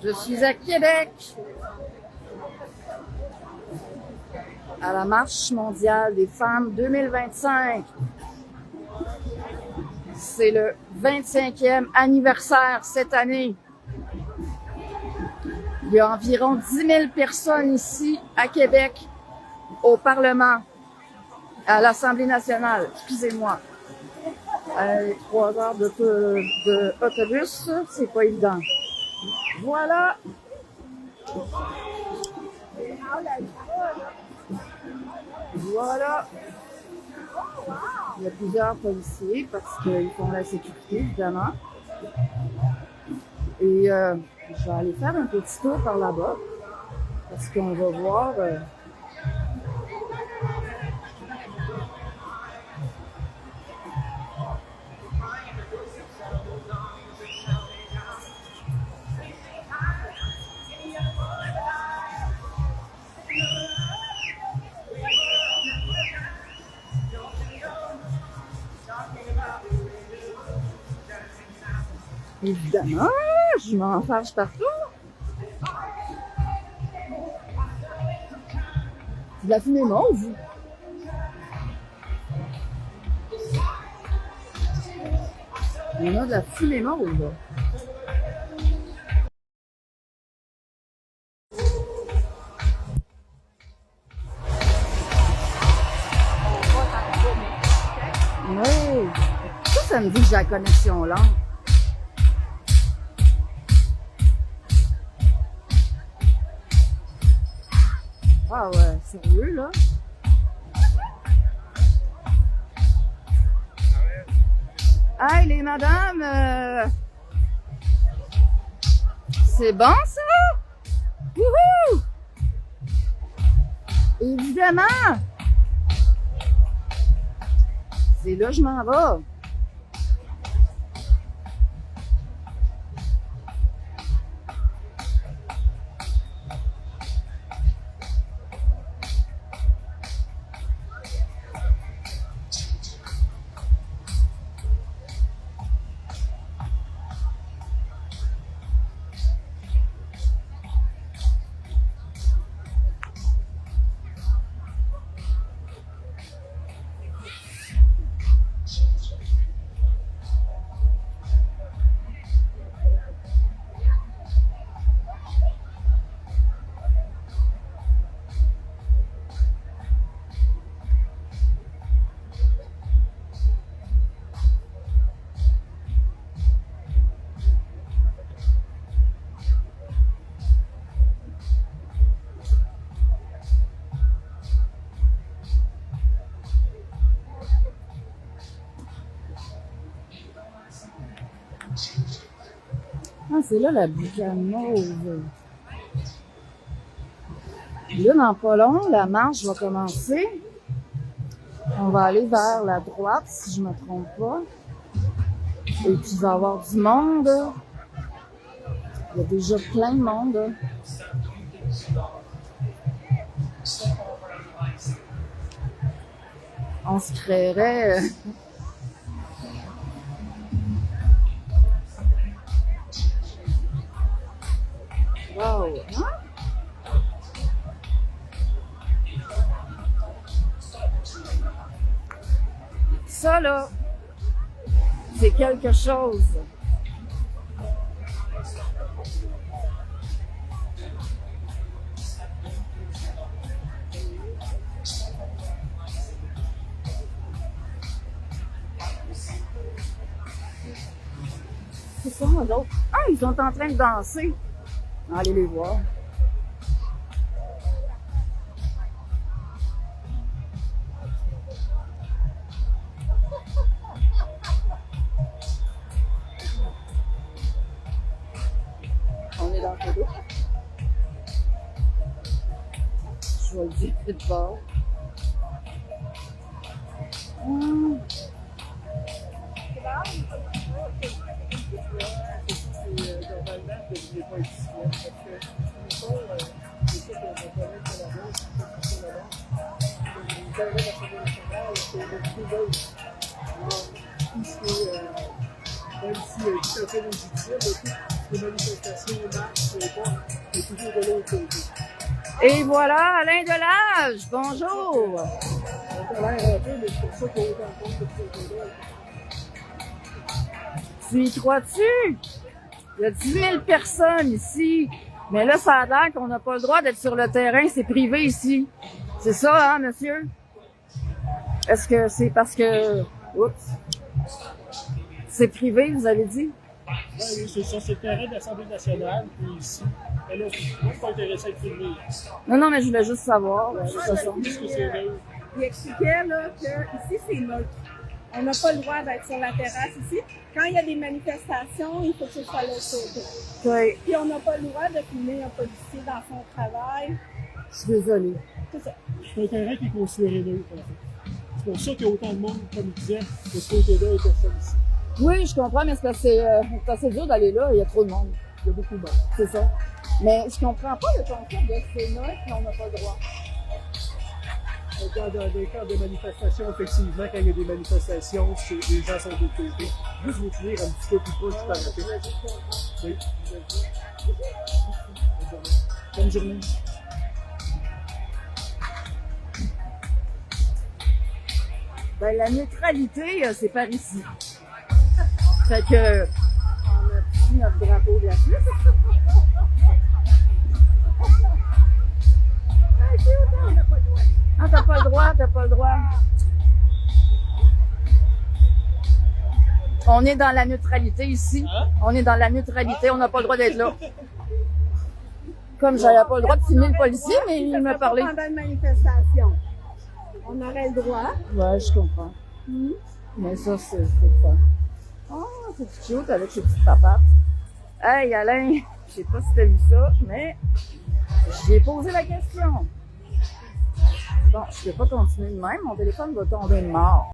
Je suis à Québec, à la Marche mondiale des femmes 2025. C'est le 25e anniversaire cette année. Il y a environ 10 000 personnes ici à Québec, au Parlement, à l'Assemblée nationale. Excusez-moi. 3 heures d'autobus, c'est pas évident. Voilà. Voilà. Il y a plusieurs policiers parce qu'ils font la sécurité, évidemment. Et je vais aller faire un petit tour par là-bas parce qu'on va voir... Évidemment, je m'en fâche partout. De la fumée mauve. On a de la fumée mauve. Oui. Ça me dit que j'ai la connexion lente. Ah ouais, sérieux là? Hey les madames! C'est bon ça? Wouhou! Évidemment! C'est là que je m'en vais. Ah, c'est là la boucane mauve. Là, dans pas long, la marche va commencer. On va aller vers la droite, si je ne me trompe pas. Et puis, il va y avoir du monde. Il y a déjà plein de monde. On se créerait... Wow! Hein? Ça, là, c'est quelque chose. C'est ça, eux autres? Ah, ils sont en train de danser. Allez les voir. On est dans le dos. Je vais le dire de bord. terrain de l'Assemblée nationale, c'est le privé. Même si tout à fait légitime, toutes les manifestations, marches, est toujours de l'autre côté. Et voilà, Alain Delage, bonjour! On a l'air un peu, mais c'est pour ça qu'on est en compte de ce côté-là. Tu y crois-tu? Il y a 10 000 personnes ici. Mais là, ça a l'air qu'on n'a pas le droit d'être sur le terrain, c'est privé ici. C'est ça, hein, monsieur? Est-ce que c'est parce que... Oups! C'est privé, vous avez dit? Oui, c'est ça, c'est le terrain de l'Assemblée nationale, puis ici. Mais là, moi, je suis pas intéressé à être filmé. Non, mais je voulais juste savoir. Je sais que c'est neutre. Il expliquait là, que ici c'est neutre. On n'a pas le droit d'être sur la terrasse ici. Quand il y a des manifestations, il faut que ce soit l'autre côté. Oui, Puis on n'a pas le droit de filmer un policier dans son travail. je suis désolée. C'est ça. C'est un terrain qui est considéré neutre, en fait. C'est pour ça qu'il y a autant de monde, comme il disait, de ce côté-là et personne ici. Oui, je comprends, mais c'est parce que c'est assez dur d'aller là, il y a trop de monde. Il y a beaucoup de monde. C'est ça. Mais je comprends pas le concept de c'est neutre, mais on n'a pas le droit. Dans des cas de manifestations, effectivement, quand il y a des manifestations, les gens sont de côté. Juste vous tenir un petit peu plus proche du parapet. Oui. Bonne journée. Ben, la neutralité, c'est par ici. Fait que, on a pris notre drapeau de la Suisse. Ah, t'as pas le droit, t'as pas le droit. On est dans la neutralité ici. On est dans la neutralité, on n'a pas le droit d'être là. Comme j'avais pas le droit de filmer le policier, mais il me parlait. Pendant une manifestation, on aurait le droit. Ouais, je comprends. Mais ça, c'est le fun. Oh, c'est cute avec ses petites papates. Hey, Alain, je sais pas si t'as vu ça, mais j'ai posé la question. Bon, je peux pas continuer de même, mon téléphone va tomber de mort.